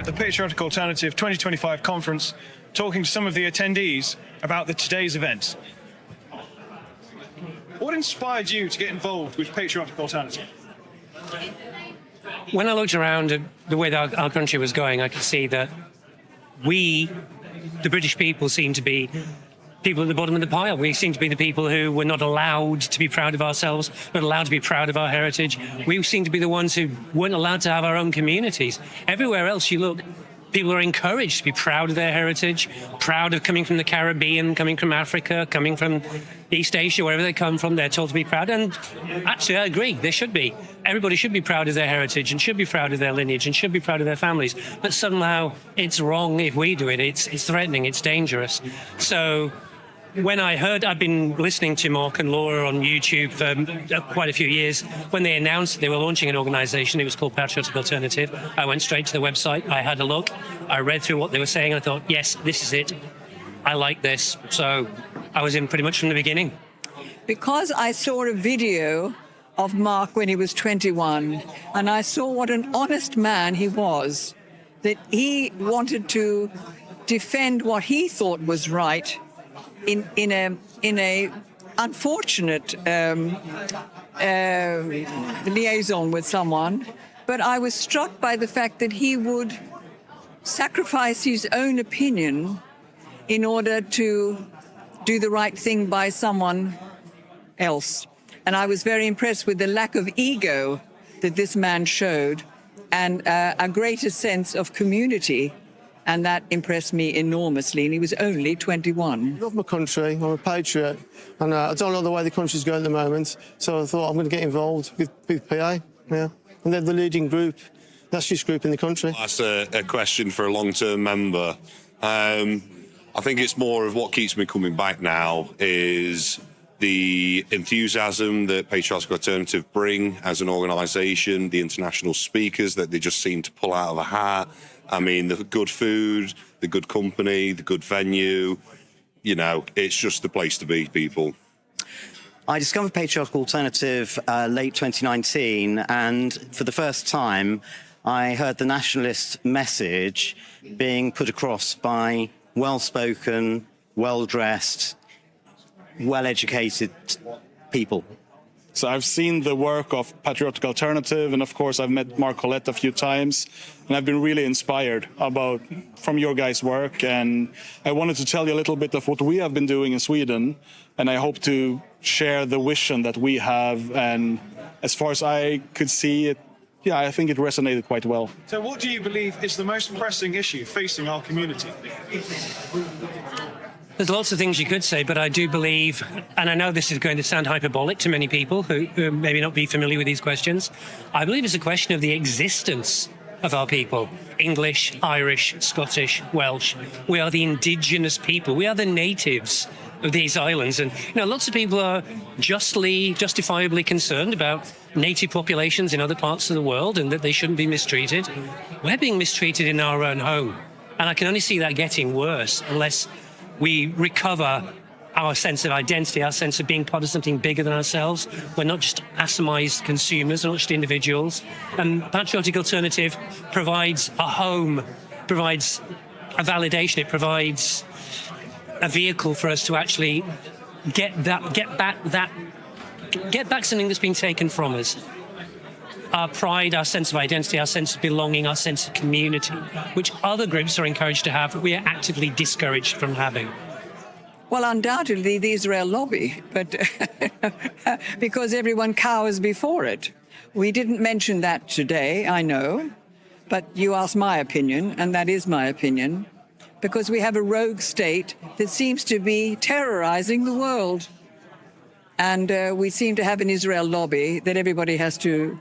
at the Patriotic Alternative 2025 conference talking to some of the attendees about today's event. What inspired you to get involved with Patriotic Alternative? When I looked around at the way that our country was going, I could see that we, the British people, seem to be people at the bottom of the pile. We seem to be the people who were not allowed to be proud of ourselves, not allowed to be proud of our heritage. We seem to be the ones who weren't allowed to have our own communities. Everywhere else you look, people are encouraged to be proud of their heritage, proud of coming from the Caribbean, coming from Africa, coming from East Asia, wherever they come from, they're told to be proud. And actually, I agree, they should be. Everybody should be proud of their heritage and should be proud of their lineage and should be proud of their families. But somehow it's wrong if we do it. It's threatening, it's dangerous. So when I heard, I've been listening to Mark and Laura on YouTube for quite a few years. When they announced they were launching an organisation, it was called Patriotic Alternative. I went straight to the website, I had a look, I read through what they were saying, and I thought, yes, this is it. I like this. So I was in pretty much from the beginning. Because I saw a video of Mark when he was 21, and I saw what an honest man he was, that he wanted to defend what he thought was right in a unfortunate liaison with someone. But I was struck by the fact that he would sacrifice his own opinion in order to do the right thing by someone else. And I was very impressed with the lack of ego that this man showed and a greater sense of community. And that impressed me enormously. And he was only 21. I love my country. I'm a patriot. And I don't know the way the country's going at the moment. So I thought I'm going to get involved with PA. Yeah. And they're the leading group, nationalist group in the country. That's a question for a long-term member. I think it's more of what keeps me coming back now is the enthusiasm that Patriotic Alternative bring as an organisation, the international speakers that they just seem to pull out of a hat. I mean, the good food, the good company, the good venue, you know, it's just the place to be, people. I discovered Patriotic Alternative late 2019, and for the first time, I heard the nationalist message being put across by well-spoken, well-dressed, well-educated people. So I've seen the work of Patriotic Alternative, and of course I've met Mark Collette a few times, and I've been really inspired from your guys' work. And I wanted to tell you a little bit of what we have been doing in Sweden, and I hope to share the vision that we have. And as far as I could see it, yeah, I think it resonated quite well. So what do you believe is the most pressing issue facing our community? There's lots of things you could say, but I do believe, and I know this is going to sound hyperbolic to many people who maybe not be familiar with these questions, I believe it's a question of the existence of our people. English, Irish, Scottish, Welsh. We are the indigenous people. We are the natives of these islands. And, you know, lots of people are justifiably concerned about native populations in other parts of the world and that they shouldn't be mistreated. We're being mistreated in our own home. And I can only see that getting worse unless we recover our sense of identity, our sense of being part of something bigger than ourselves. We're not just atomized consumers, we're not just individuals. And Patriotic Alternative provides a home, provides a validation, it provides a vehicle for us to actually get back something that's been taken from us. Our pride, our sense of identity, our sense of belonging, our sense of community, which other groups are encouraged to have, but we are actively discouraged from having. Well, undoubtedly the Israel lobby, but because everyone cowers before it. We didn't mention that today, I know, but you asked my opinion, and that is my opinion, because we have a rogue state that seems to be terrorizing the world. And we seem to have an Israel lobby that everybody has to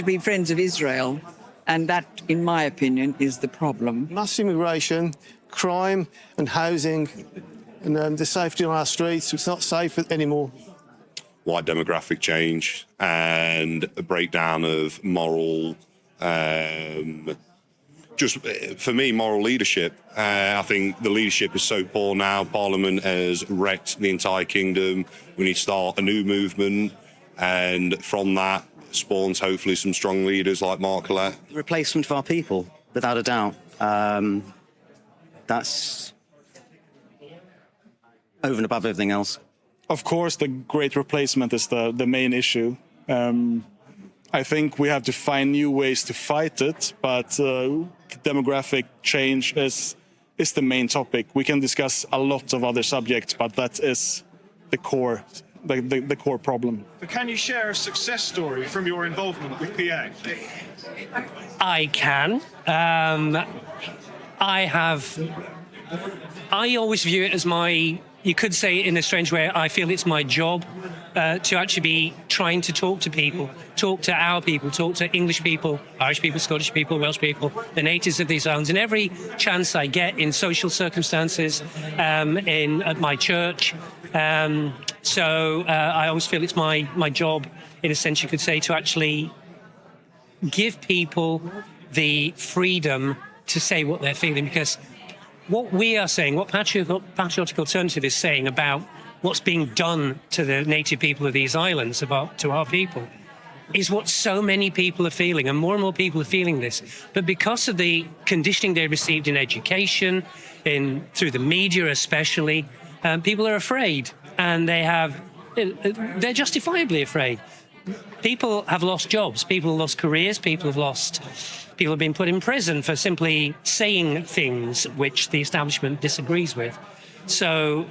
be friends of Israel. And that, in my opinion, is the problem. Mass immigration, crime and housing, and the safety on our streets. It's not safe anymore. Wide demographic change and a breakdown of moral, just for me, moral leadership. I think the leadership is so poor now. Parliament has wrecked the entire kingdom. We need to start a new movement. And from that, spawns hopefully some strong leaders like Mark Collett. Replacement of our people, without a doubt. That's over and above everything else. Of course, the great replacement is the main issue. I think we have to find new ways to fight it, but demographic change is the main topic. We can discuss a lot of other subjects, but that is the core, the core problem. But can you share a success story from your involvement with PA? I can. I always view it as you could say in a strange way, I feel it's my job to actually be trying to talk to people, talk to our people, talk to English people, Irish people, Scottish people, Welsh people, the natives of these islands. And every chance I get in social circumstances, at my church. So I always feel it's my job, in a sense you could say, to actually give people the freedom to say what they're feeling, because what we are saying, what Patriotic Alternative is saying about what's being done to the native people of these islands, to our people, is what so many people are feeling, and more people are feeling this. But because of the conditioning they received in education, through the media especially, people are afraid, and they're justifiably afraid. People have lost jobs, people have lost careers, people have been put in prison for simply saying things which the establishment disagrees with. So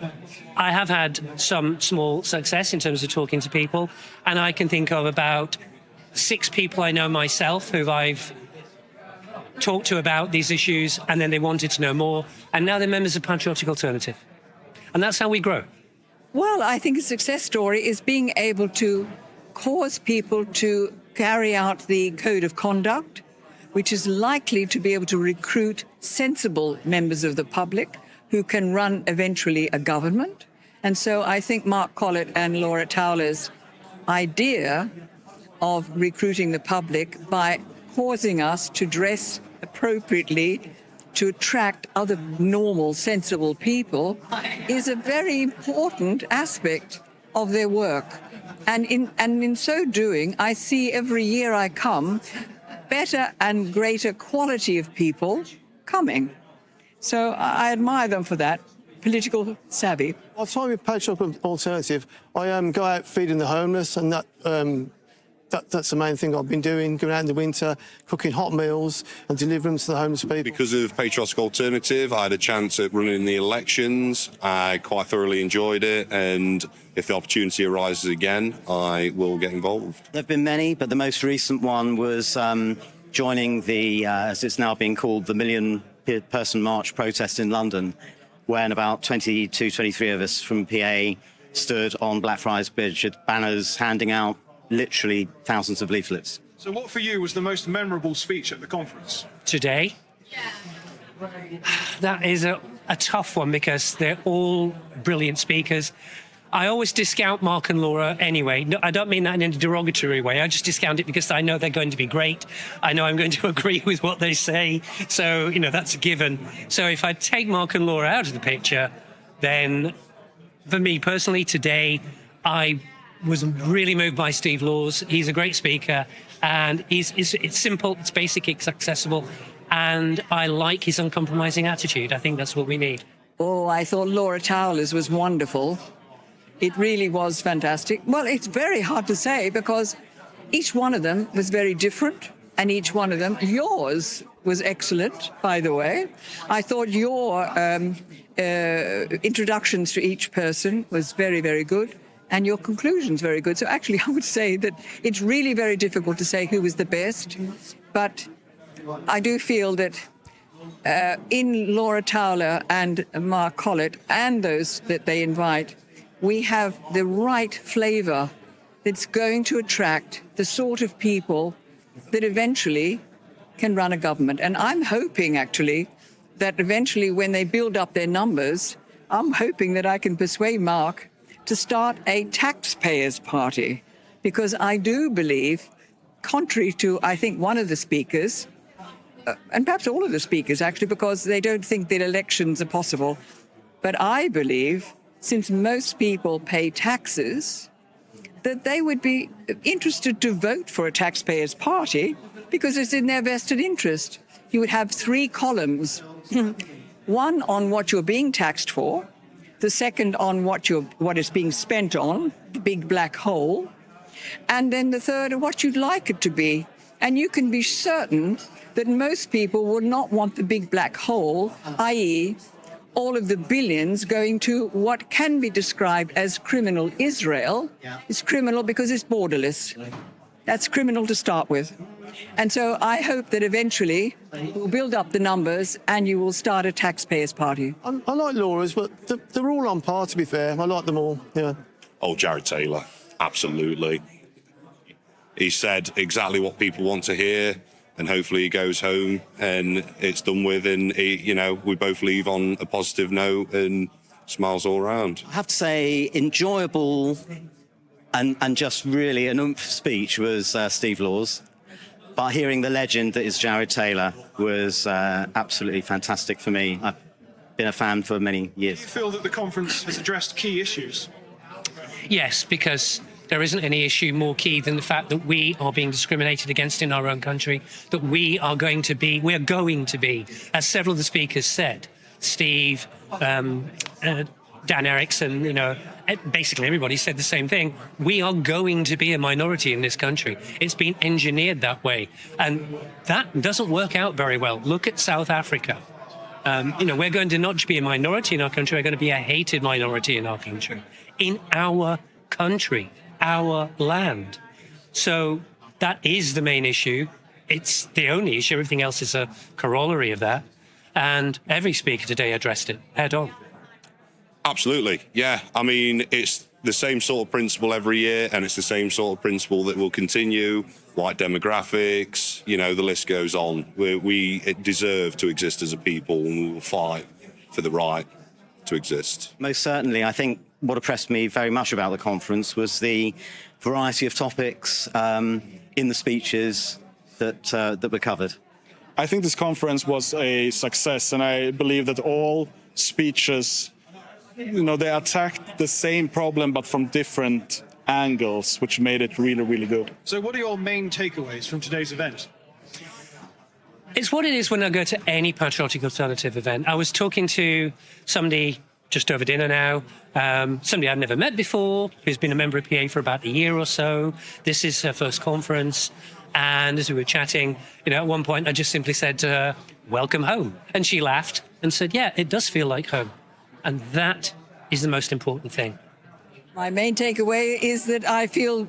I have had some small success in terms of talking to people, and I can think of about 6 people I know myself who I've talked to about these issues, and then they wanted to know more, and now they're members of Patriotic Alternative. And that's how we grow. Well, I think a success story is being able to cause people to carry out the code of conduct, which is likely to be able to recruit sensible members of the public who can run eventually a government. And so I think Mark Collett and Laura Towler's idea of recruiting the public by causing us to dress appropriately to attract other normal, sensible people is a very important aspect of their work. And in so doing, I see every year I come better and greater quality of people coming. So I admire them for that, political savvy. I'll try with Patriotic Alternative. I go out feeding the homeless, and that's the main thing I've been doing, going out in the winter, cooking hot meals and delivering them to the homeless people. Because of Patriotic Alternative, I had a chance at running the elections. I quite thoroughly enjoyed it, and if the opportunity arises again, I will get involved. There have been many, but the most recent one was joining the, as it's now being called, the Million-Person March protest in London, when about 22, 23 of us from PA stood on Blackfriars Bridge with banners handing out literally thousands of leaflets. So what for you was the most memorable speech at the conference? Today? That is a tough one, because they're all brilliant speakers. I always discount Mark and Laura anyway. No, I don't mean that in a derogatory way. I just discount it because I know they're going to be great. I know I'm going to agree with what they say. So, that's a given. So if I take Mark and Laura out of the picture, then for me personally today, I was really moved by Steve Laws. He's a great speaker, and it's simple, it's basic, it's accessible, and I like his uncompromising attitude. I think that's what we need. Oh, I thought Laura Towler's was wonderful. It really was fantastic. Well, it's very hard to say because each one of them was very different, and each one of them, yours was excellent, by the way. I thought your introductions to each person was very, very good, and your conclusions very good. So actually, I would say that it's really very difficult to say who was the best, but I do feel that in Laura Towler and Mark Collett and those that they invite, we have the right flavour that's going to attract the sort of people that eventually can run a government. And I'm hoping, actually, that eventually when they build up their numbers, I'm hoping that I can persuade Mark to start a taxpayers' party, because I do believe, contrary to, I think, one of the speakers, and perhaps all of the speakers, actually, because they don't think that elections are possible, but I believe, since most people pay taxes, that they would be interested to vote for a taxpayers' party because it's in their vested interest. You would have 3 columns, one on what you're being taxed for, the second on what is being spent on, the big black hole, and then the third what you'd like it to be. And you can be certain that most people would not want the big black hole, i.e., all of the billions going to what can be described as criminal Israel. It's criminal because it's borderless. That's criminal to start with. And so I hope that eventually we'll build up the numbers and you will start a taxpayers' party. I like Laura's, but they're all on par, to be fair. I like them all, yeah. Oh, Jared Taylor, absolutely. He said exactly what people want to hear, and hopefully he goes home and it's done with, and we both leave on a positive note and smiles all around. I have to say, enjoyable and just really an oomph speech was Steve Law's. But hearing the legend that is Jared Taylor was absolutely fantastic for me. I've been a fan for many years. Do you feel that the conference has addressed key issues? Yes, because there isn't any issue more key than the fact that we are being discriminated against in our own country, that we are going to be, as several of the speakers said, Steve, Dan Erickson, basically everybody said the same thing. We are going to be a minority in this country. It's been engineered that way. And that doesn't work out very well. Look at South Africa. We're going to not just be a minority in our country, we're going to be a hated minority in our country. In our country, our land. So that is the main issue. It's the only issue. Everything else is a corollary of that. And every speaker today addressed it head on. Absolutely, yeah. I mean, it's the same sort of principle every year, and it's the same sort of principle that will continue. White demographics, the list goes on. We deserve to exist as a people, and we will fight for the right to exist. Most certainly. I think what impressed me very much about the conference was the variety of topics in the speeches that were covered. I think this conference was a success, and I believe that all speeches, they attacked the same problem but from different angles, which made it really, really good. So what are your main takeaways from today's event? It's what it is when I go to any patriotic alternative event. I was talking to somebody just over dinner now, somebody I'd never met before, who's been a member of PA for about a year or so. This is her first conference. And as we were chatting, at one point I just simply said to her, "Welcome home." And she laughed and said, "Yeah, it does feel like home." And that is the most important thing. My main takeaway is that I feel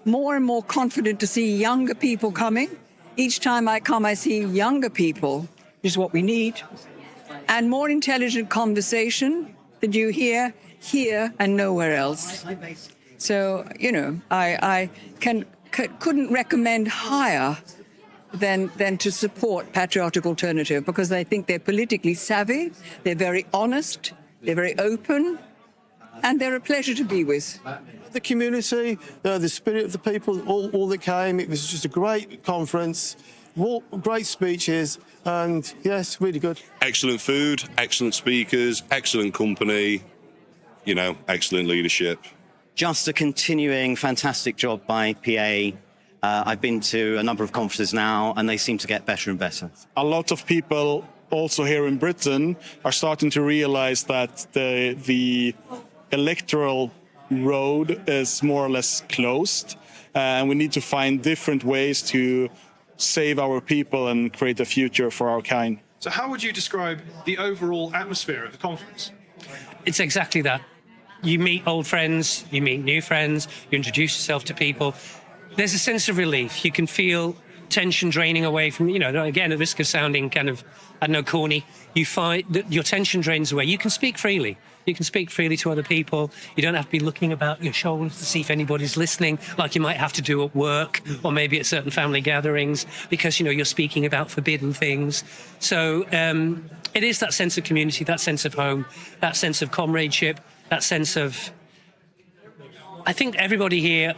more and more confident to see younger people coming. Each time I come, I see younger people, which is what we need, and more intelligent conversation that you hear here and nowhere else. So, I couldn't recommend higher than to support Patriotic Alternative, because I think they're politically savvy, they're very honest, they're very open, and they're a pleasure to be with. The community, the spirit of the people, all that came, it was just a great conference, great speeches, and yes, really good. Excellent food, excellent speakers, excellent company, excellent leadership. Just a continuing fantastic job by PA. I've been to a number of conferences now, and they seem to get better and better. A lot of people also here in Britain are starting to realize that the electoral road is more or less closed, and we need to find different ways to save our people and create a future for our kind. So how would you describe the overall atmosphere at the conference? It's exactly that. You meet old friends, you meet new friends, you introduce yourself to people. There's a sense of relief. You can feel tension draining away from, again, at risk of sounding kind of, corny. You find that your tension drains away. You can speak freely. You can speak freely to other people. You don't have to be looking about your shoulders to see if anybody's listening, like you might have to do at work or maybe at certain family gatherings, because, you're speaking about forbidden things. So it is that sense of community, that sense of home, that sense of comradeship, that sense of, I think everybody here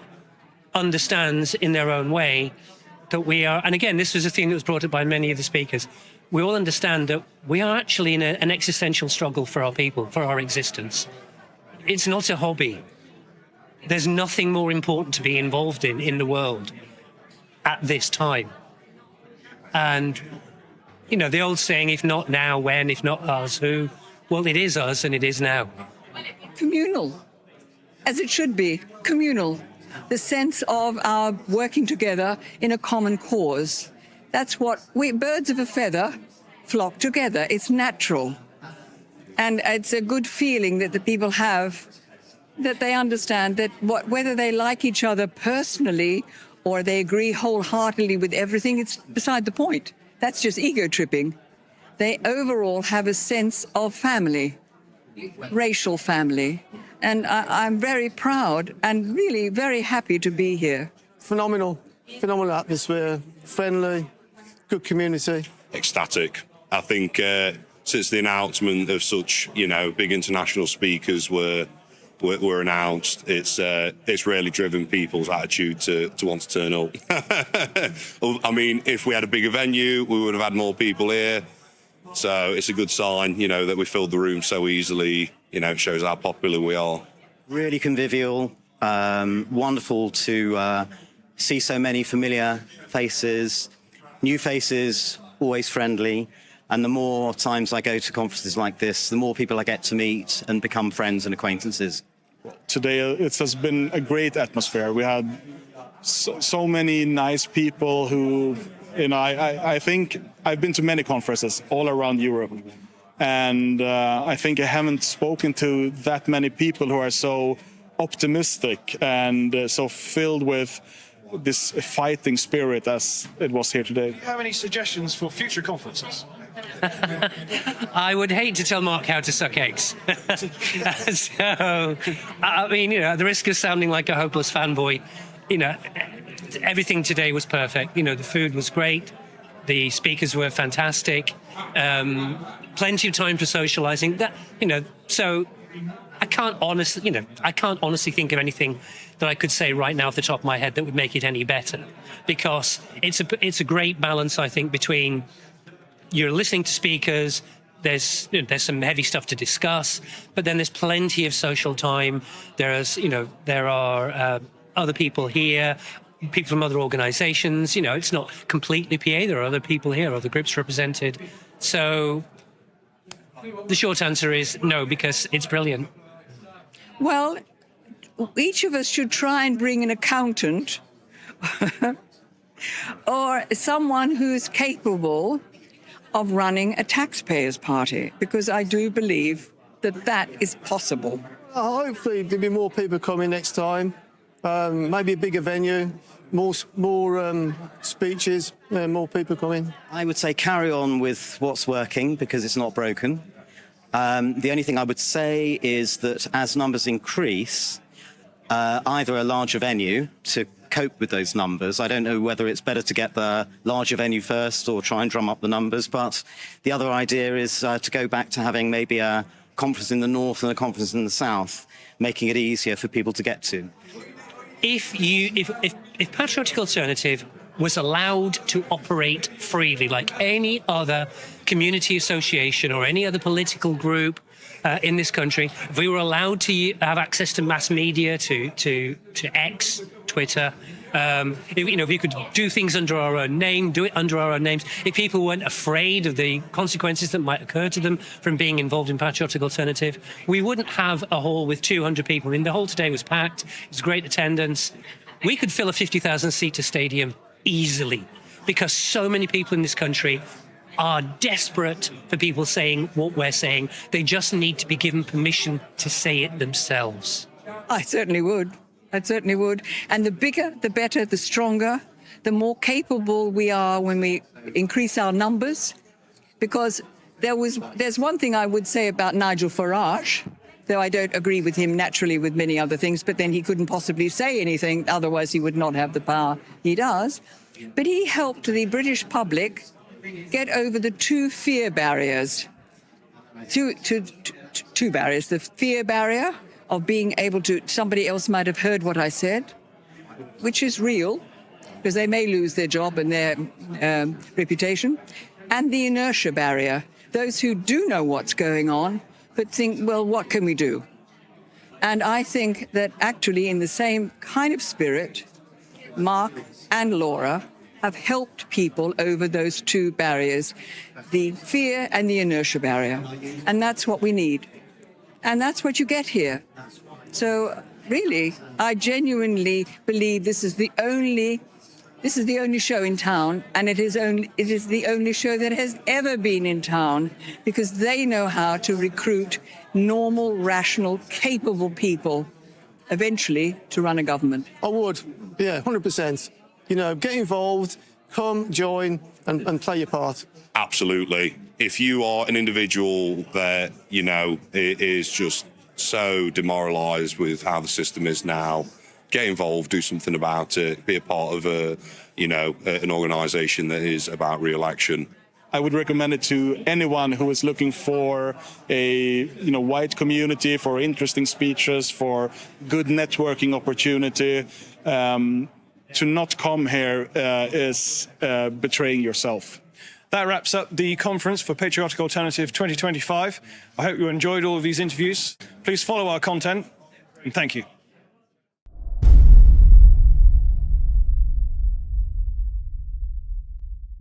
understands in their own way that we are, and again, this was a theme that was brought up by many of the speakers, we all understand that we are actually in an existential struggle for our people, for our existence. It's not a hobby. there's nothing more important to be involved in the world at this time. And, you know, the old saying, if not now, when? If not us, who? Well, it is us and it is now. Communal, as it should be, communal. The sense of our working together in a common cause. That's what birds of a feather flock together. It's natural. And it's a good feeling that the people have, that they understand that whether they like each other personally or they agree wholeheartedly with everything, it's beside the point. That's just ego tripping. They overall have a sense of family, racial family. And I'm very proud and really very happy to be here. Phenomenal atmosphere, friendly, good community. Ecstatic. I think since the announcement of such, you know, big international speakers were announced, it's really driven people's attitude to want to turn up. I mean, if we had a bigger venue, we would have had more people here. So it's a good sign, you know, that we filled the room so easily. You know, it shows how popular we are. Really convivial, wonderful to see so many familiar faces, new faces, always friendly. And the more times I go to conferences like this, the more people I get to meet and become friends and acquaintances. Today it has been a great atmosphere. We had so many nice people who, you know, I think I've been to many conferences all around Europe. And I think I haven't spoken to that many people who are so optimistic and so filled with this fighting spirit as it was here today. Do you have any suggestions for future conferences? I would hate to tell Mark how to suck eggs. So, I mean, you know, at the risk of sounding like a hopeless fanboy, you know, everything today was perfect. You know, the food was great. The speakers were fantastic. Plenty of time for socializing. That, you know, so I can't honestly think of anything that I could say right now off the top of my head that would make it any better, because it's a great balance, I think, between you're listening to speakers, there's some heavy stuff to discuss, but then there's plenty of social time. There are other people here, people from other organizations. You know, it's not completely PA. There are other people here, other groups represented. So the short answer is no, because it's brilliant. Well, each of us should try and bring an accountant or someone who's capable of running a taxpayers' party, because I do believe that that is possible. Hopefully there'll be more people coming next time. Maybe a bigger venue, more speeches, more people coming. I would say carry on with what's working because it's not broken. The only thing I would say is that as numbers increase, either a larger venue to cope with those numbers. I don't know whether it's better to get the larger venue first or try and drum up the numbers, but the other idea is to go back to having maybe a conference in the north and a conference in the south, making it easier for people to get to. If Patriotic Alternative was allowed to operate freely like any other community association or any other political group in this country, if we were allowed to have access to mass media, to X, Twitter, if we could do things under our own name, do it under our own names, if people weren't afraid of the consequences that might occur to them from being involved in Patriotic Alternative, we wouldn't have a hall with 200 people. I mean, the hall today was packed. It was great attendance. We could fill a 50,000-seater stadium easily because so many people in this country are desperate for people saying what we're saying. They just need to be given permission to say it themselves. I certainly would. And the bigger, the better, the stronger, the more capable we are when we increase our numbers. Because there's one thing I would say about Nigel Farage, though I don't agree with him naturally with many other things, but then he couldn't possibly say anything, otherwise he would not have the power he does. But he helped the British public get over the two fear barriers. Two barriers. The fear barrier of being able to, somebody else might have heard what I said, which is real, because they may lose their job and their reputation, and the inertia barrier, those who do know what's going on, but think, well, what can we do? And I think that actually, in the same kind of spirit, Mark and Laura have helped people over those two barriers, the fear and the inertia barrier. And that's what we need. And that's what you get here. So really, I genuinely believe this is the only show in town, and it is the only show that has ever been in town, because they know how to recruit normal, rational, capable people eventually to run a government. I would, yeah, 100%. You know, get involved, come, join, and play your part. Absolutely. If you are an individual that, you know, is just so demoralised with how the system is now, get involved, do something about it, be a part of an organisation that is about re-election. I would recommend it to anyone who is looking for a wide community, for interesting speeches, for good networking opportunity. To not come here is betraying yourself. That wraps up the conference for Patriotic Alternative 2025. I hope you enjoyed all of these interviews. Please follow our content, and thank you.